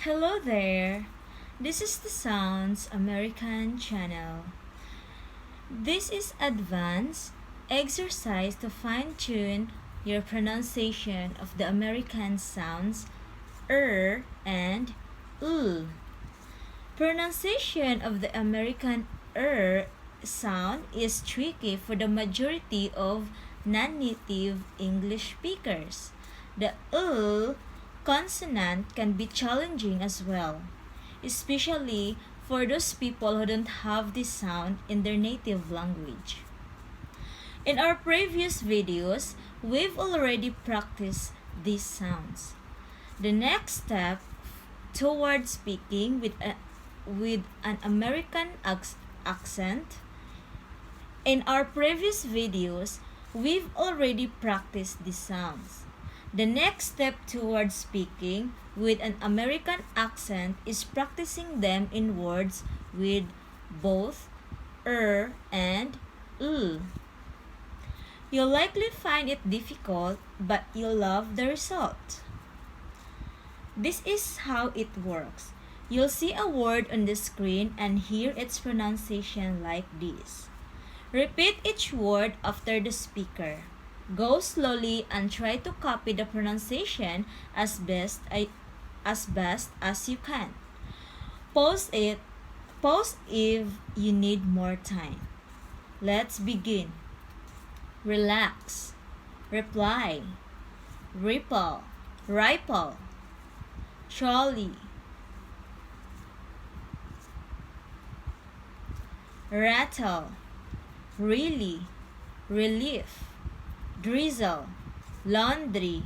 Hello there. This is the Sounds American channel. This is advanced exercise to fine-tune your pronunciation of the American sounds and Pronunciation of the American sound is tricky for the majority of non-native English speakers. The consonant can be challenging as well, especially for those people who don't have this sound in their native language. In our previous videos, we've already practiced these sounds. The next step toward speaking with an American accent. In our previous videos, we've already practiced these sounds. The next step towards speaking with an American accent is practicing them in words with both and l. You'll likely find it difficult, but you'll love the result. This is how it works. You'll see a word on the screen and hear its pronunciation like this. Repeat each word after the speaker. Go slowly and try to copy the pronunciation as best as you can. Pause if you need more time. Let's begin. Relax, reply, ripple, trolley, rattle, really, relief, drizzle, laundry,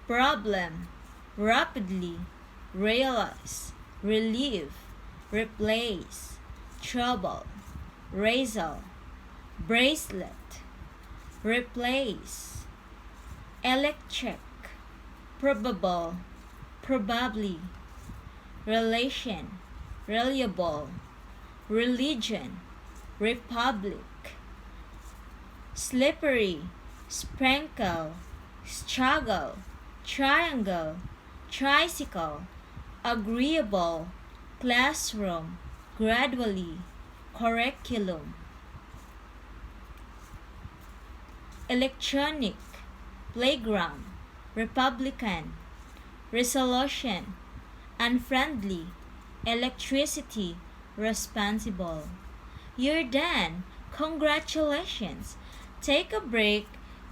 problem, rapidly, realize, relieve, replace, trouble, razor, bracelet, replace, electric, probable, probably, relation, reliable, religion, republic, slippery, sprinkle, struggle, triangle, tricycle, agreeable, classroom, gradually, curriculum, electronic, playground, Republican, resolution, unfriendly, electricity, responsible. You're done. Congratulations. Take a break,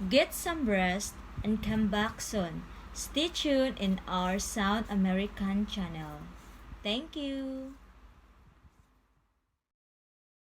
get some rest, and come back soon. Stay tuned in our Sound American channel. Thank you.